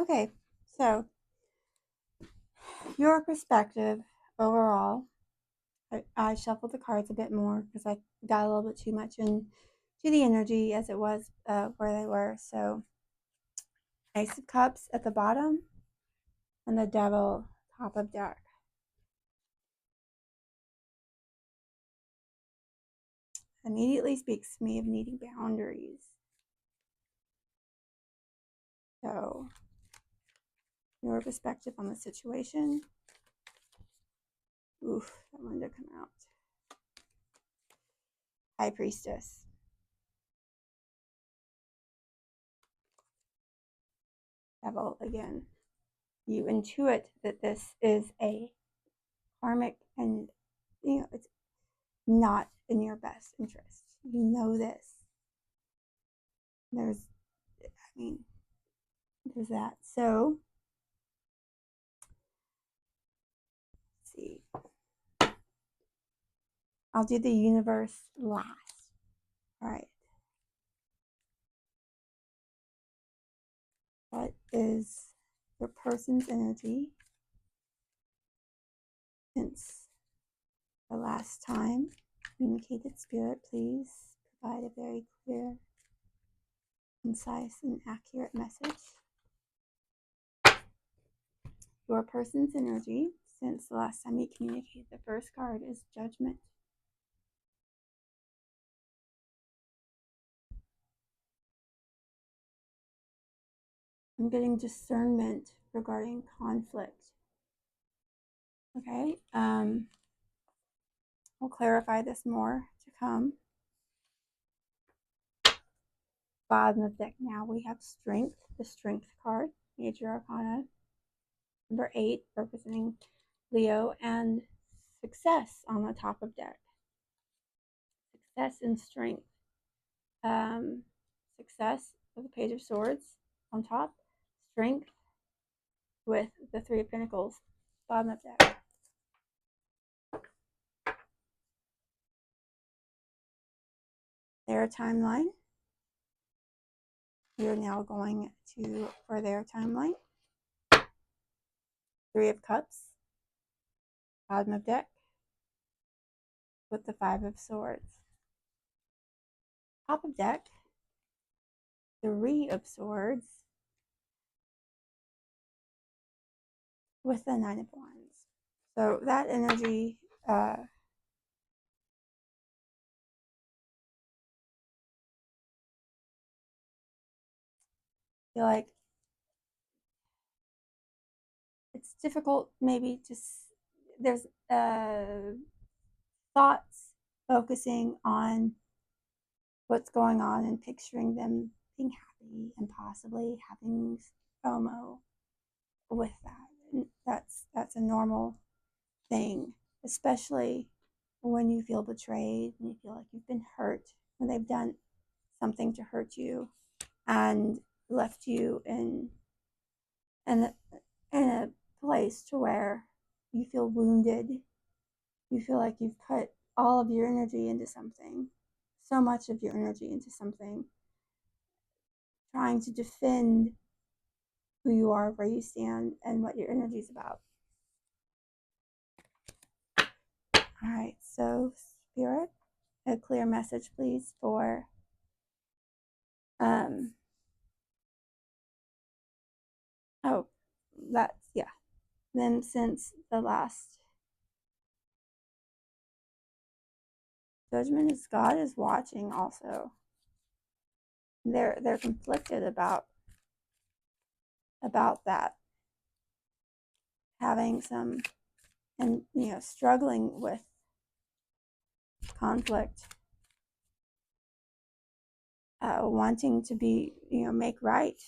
Okay, so your perspective overall. I shuffled the cards a bit more because I got a little bit too much into the energy as it was where they were. So, Ace of Cups at the bottom and the Devil top of deck. Immediately speaks to me of needing boundaries. So, your perspective on the situation. Oof, that one did come out. High Priestess. Devil again. You intuit that this is a karmic and it's not in your best interest. You know this. There's that. So let's see. I'll do the universe last. All right. What is your person's energy since the last time? Communicated spirit, please provide a very clear, concise, and accurate message. Your person's energy since the last time you communicated. The first card is Judgment. I'm getting discernment regarding conflict. Okay, we'll clarify this more to come. Bottom of deck now we have Strength, the Strength card, Major Arcana, number 8, representing Leo, and Success on the top of deck. Success and Strength. Success with the Page of Swords on top, Strength with the Three of Pentacles, bottom of deck. Their timeline. We are now going for their timeline. Three of Cups, bottom of deck, with the Five of Swords. Top of deck, Three of Swords, with the Nine of Wands. So that energy, I feel like it's difficult maybe there's thoughts focusing on what's going on and picturing them being happy and possibly having FOMO with that. And that's a normal thing, especially when you feel betrayed and you feel like you've been hurt, when they've done something to hurt you and left you in a place to where you feel wounded. You feel like you've put all of your energy into something, so much of your energy into something, trying to defend who you are, where you stand, and what your energy is about. All right, so Spirit, a clear message, please, for Then since the last Judgment is God is watching also. They're conflicted about that, having some, and struggling with conflict, wanting to be make right.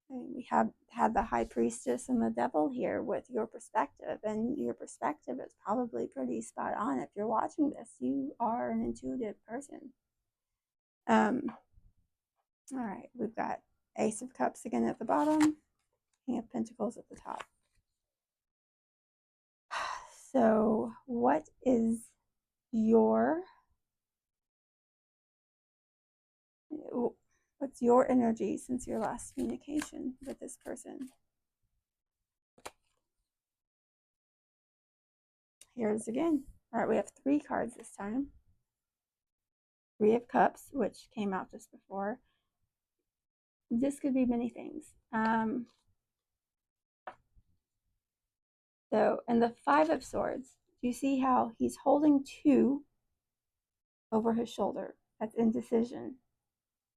I mean, we have had the High Priestess and the Devil here with your perspective, and your perspective is probably pretty spot on. If you're watching this, you are an intuitive person. All right, we've got Ace of Cups again at the bottom, King of Pentacles at the top. So what is your What's your energy since your last communication with this person? Here's again. All right, we have 3 cards this time. 3 of Cups, which came out just before. This could be many things. So, and the 5 of Swords, do you see how he's holding 2 over his shoulder? That's indecision.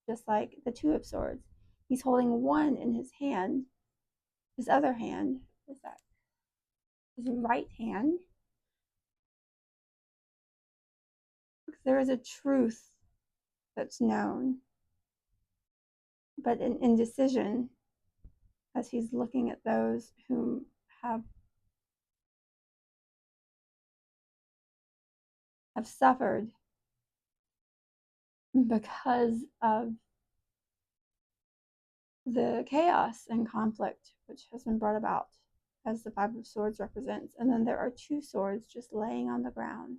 Just like the 2 of Swords. He's holding 1 in his hand. His other hand, what's that? His right hand. There is a truth that's known, but an indecision as he's looking at those whom have suffered because of the chaos and conflict which has been brought about, as the 5 of Swords represents. And then there are 2 swords just laying on the ground.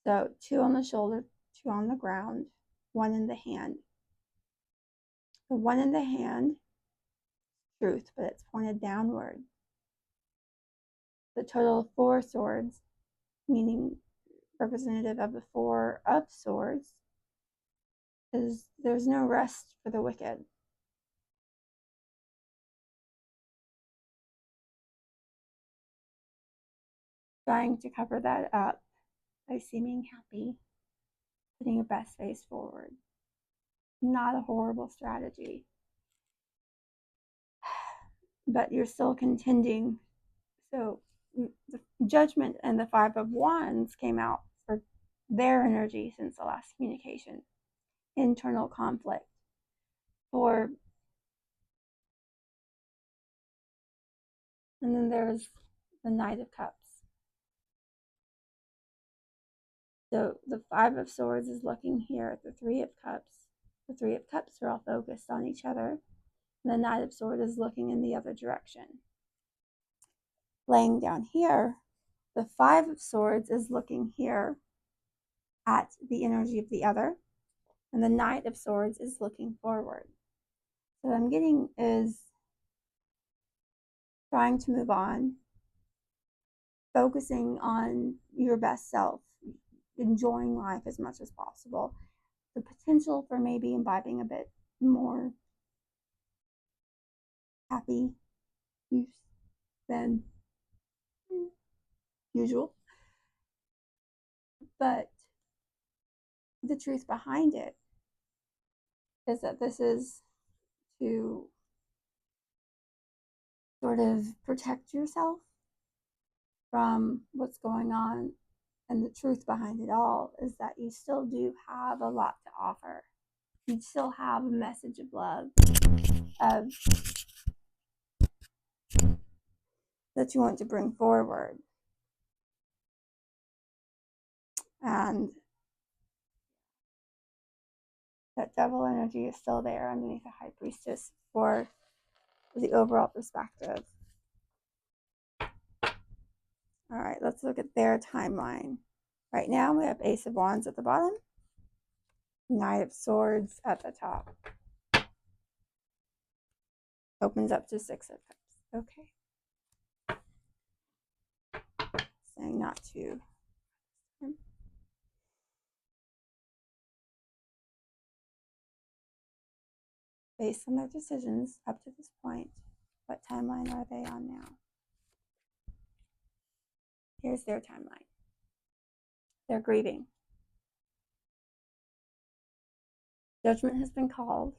So 2 on the shoulder, 2 on the ground, 1 in the hand. The 1 in the hand, truth, but it's pointed downward. The total of 4 swords, meaning representative of the 4 of Swords, is there's no rest for the wicked. Trying to cover that up by seeming happy, putting your best face forward. Not a horrible strategy, but you're still contending. So the Judgment and the 5 of Wands came out for their energy since the last communication. Internal conflict. And then there's the Knight of Cups. So the 5 of Swords is looking here at the 3 of Cups. The 3 of Cups are all focused on each other. And the Knight of Swords is looking in the other direction. Laying down here, the 5 of Swords is looking here at the energy of the other. And the Knight of Swords is looking forward. So what I'm getting is trying to move on, focusing on your best self, enjoying life as much as possible. The potential for maybe imbibing a bit more happy use than usual. But the truth behind it is that this is to sort of protect yourself from what's going on. And the truth behind it all is that you still do have a lot to offer. You still have a message of love, that you want to bring forward. And that devil energy is still there underneath the High Priestess for the overall perspective. All right, let's look at their timeline. Right now we have Ace of Wands at the bottom, Knight of Swords at the top. Opens up to 6 of Cups. Okay. Saying not to. Based on their decisions up to this point, what timeline are they on now? Here's their timeline. They're grieving. Judgment has been called.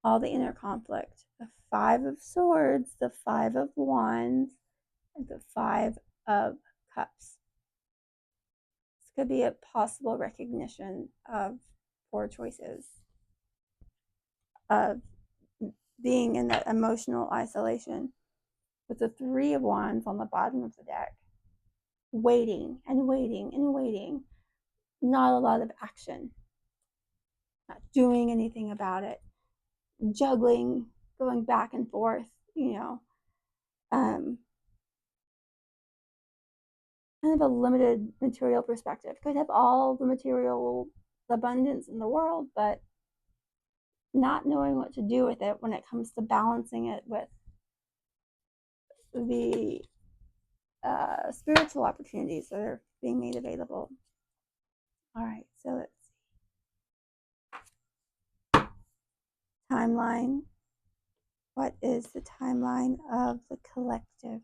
All the inner conflict. The 5 of Swords, the 5 of Wands, and the 5 of Cups. This could be a possible recognition of poor choices, of being in that emotional isolation. With the 3 of Wands on the bottom of the deck, waiting and waiting and waiting. Not a lot of action. Not doing anything about it. Juggling, going back and forth, kind of a limited material perspective. Could have all the material abundance in the world, but not knowing what to do with it when it comes to balancing it with the spiritual opportunities that are being made available. All right, so let's see. Timeline. What is the timeline of the collective?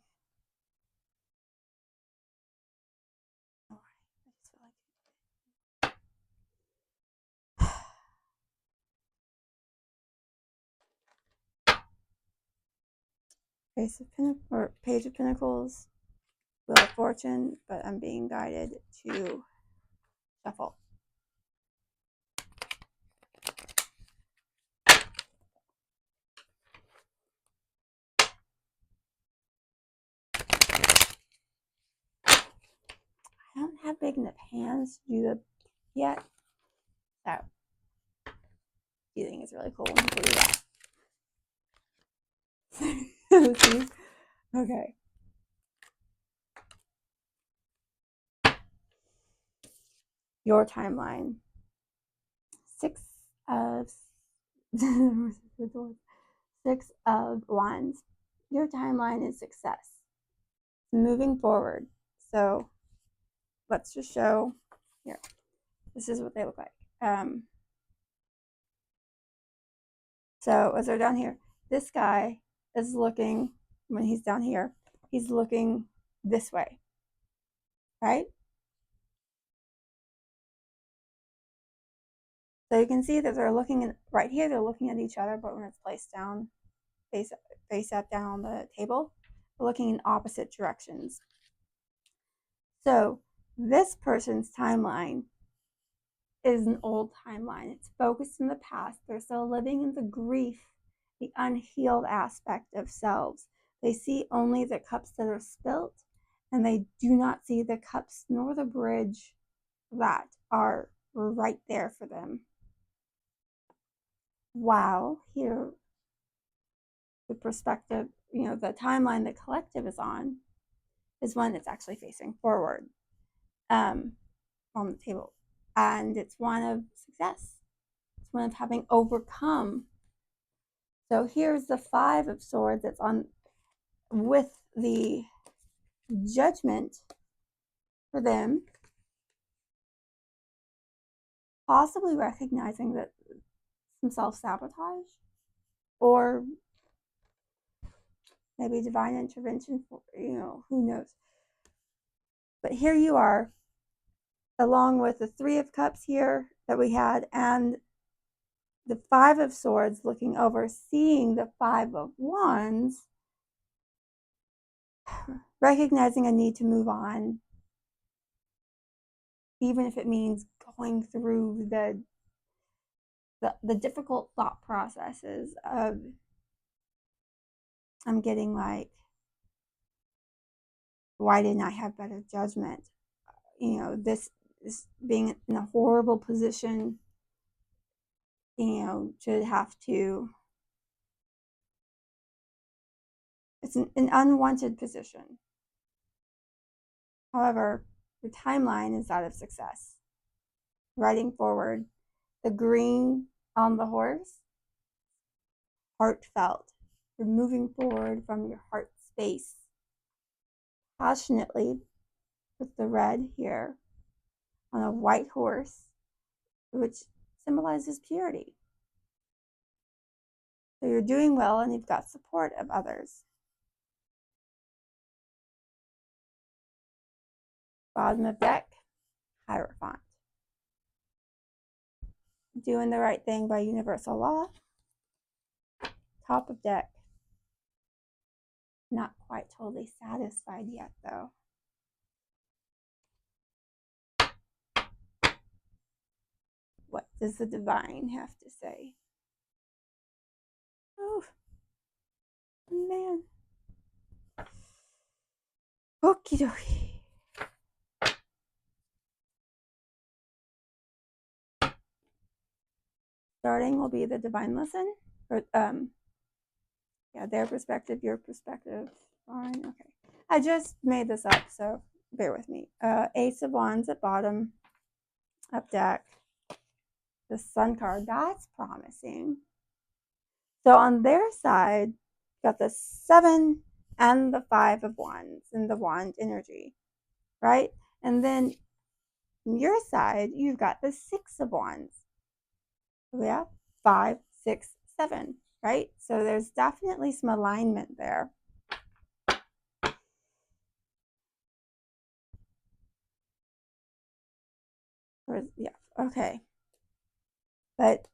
Page of Pentacles, Wheel of Fortune, but I'm being guided to shuffle. I don't have big enough hands to do it yet, so I think it's really cool when people do that. Okay. Your timeline. 6 of 6 of Wands. Your timeline is success. Moving forward. So let's just show here. This is what they look like. So as they're down here, this guy is looking, when he's down here, he's looking this way, right? So you can see that they're looking right here, they're looking at each other, but when it's placed down, face up down on the table, they're looking in opposite directions. So this person's timeline is an old timeline. It's focused in the past. They're still living in the grief, the unhealed aspect of selves. They see only the cups that are spilt, and they do not see the cups nor the bridge that are right there for them. Wow, here, the perspective, the timeline the collective is on is one that's actually facing forward on the table. And it's one of success. It's one of having overcome. So here's the 5 of Swords that's on with the Judgment for them, possibly recognizing that some self-sabotage or maybe divine intervention for, who knows. But here you are, along with the 3 of Cups here that we had and the 5 of Swords looking over, seeing the 5 of Wands, recognizing a need to move on, even if it means going through the difficult thought processes of, I'm getting like, why didn't I have better judgment? This being in a horrible position, to have to, it's an unwanted position. However, the timeline is that of success. Riding forward, the green on the horse, heartfelt. You're moving forward from your heart space passionately with the red here on a white horse, which symbolizes purity. So you're doing well and you've got support of others. Bottom of deck, Hierophant. Doing the right thing by universal law. Top of deck. Not quite totally satisfied yet, though. What does the divine have to say? Oh, man. Okie dokie. Starting will be the divine lesson. Or, yeah, their perspective, your perspective. Fine, okay. I just made this up, so bear with me. Ace of Wands at bottom, up deck. The Sun card, that's promising. So on their side, got the 7 and the 5 of Wands in the wand energy, right? And then on your side, you've got the 6 of Wands. Yeah, 5, 6, 7, right? So there's definitely some alignment there. Yeah, okay. But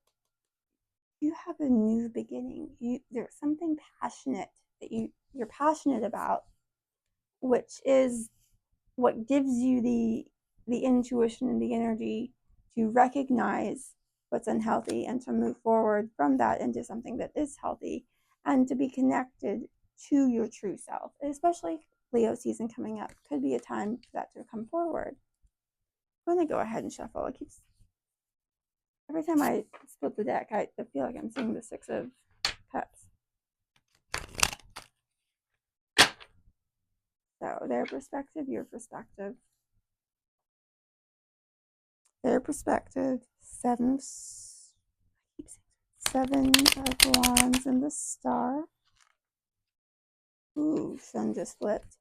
you have a new beginning. There's something passionate that you're passionate about, which is what gives you the intuition and the energy to recognize what's unhealthy and to move forward from that into something that is healthy and to be connected to your true self. Especially Leo season coming up could be a time for that to come forward. I'm going to go ahead and shuffle. It keeps, every time I split the deck, I feel like I'm seeing the 6 of Cups. So their perspective, your perspective. Their perspective, 7 of Wands and the Star. Ooh, Sun just flipped.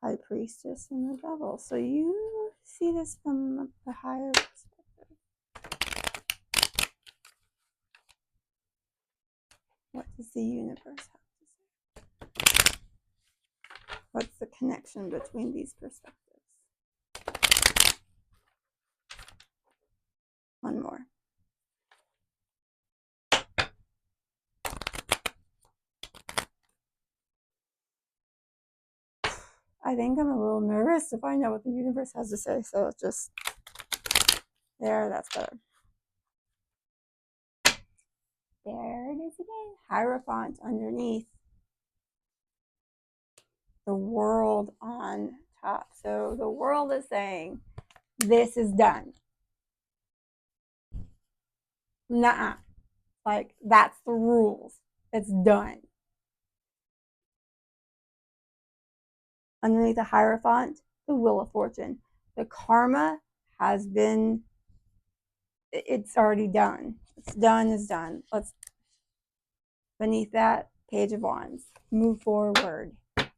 High Priestess and the Devil. So you see this from the higher perspective. What does the universe have to say? What's the connection between these perspectives? One more. I think I'm a little nervous to find out what the universe has to say, so it's just there, that's better. There it is again. Hierophant underneath. The world on top. So the world is saying, this is done. Nuh-uh. Like, that's the rules. It's done. Underneath the Hierophant, the Wheel of Fortune. The karma has been, it's already done. It's done is done. Let's, beneath that, Page of Wands. Move forward.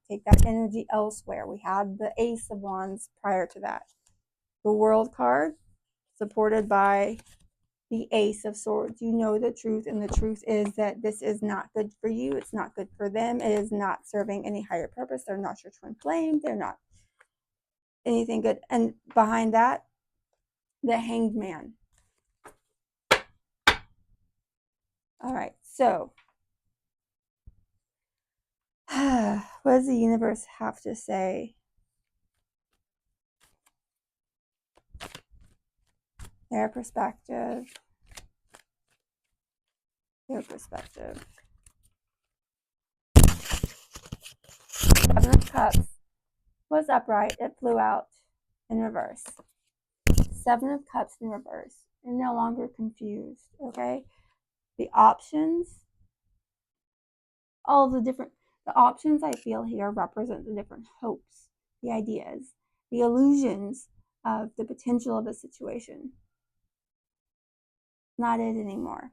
Take that energy elsewhere. We had the Ace of Wands prior to that. The World card, supported by the Ace of Swords. You know the truth, and the truth is that this is not good for you. It's not good for them. It is not serving any higher purpose. They're not your twin flame. They're not anything good. And behind that, the Hanged Man. All right, so what does the universe have to say? Their perspective. Their perspective. 7 of Cups was upright. It flew out in reverse. 7 of Cups in reverse. You're no longer confused, okay? The options, all the different, the options I feel here represent the different hopes, the ideas, the illusions of the potential of a situation. Not it anymore.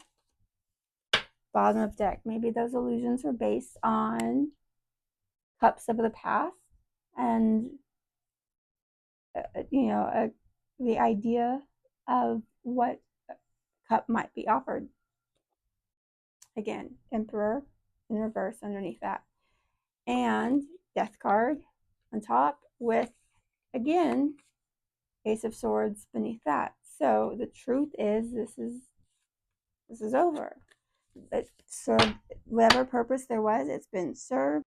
Bottom of deck. Maybe those illusions were based on cups of the past and, the idea of what cup might be offered. Again, Emperor in reverse underneath that. And Death card on top with, again, Ace of Swords beneath that. So the truth is, this is over. It served whatever purpose there was. It's been served.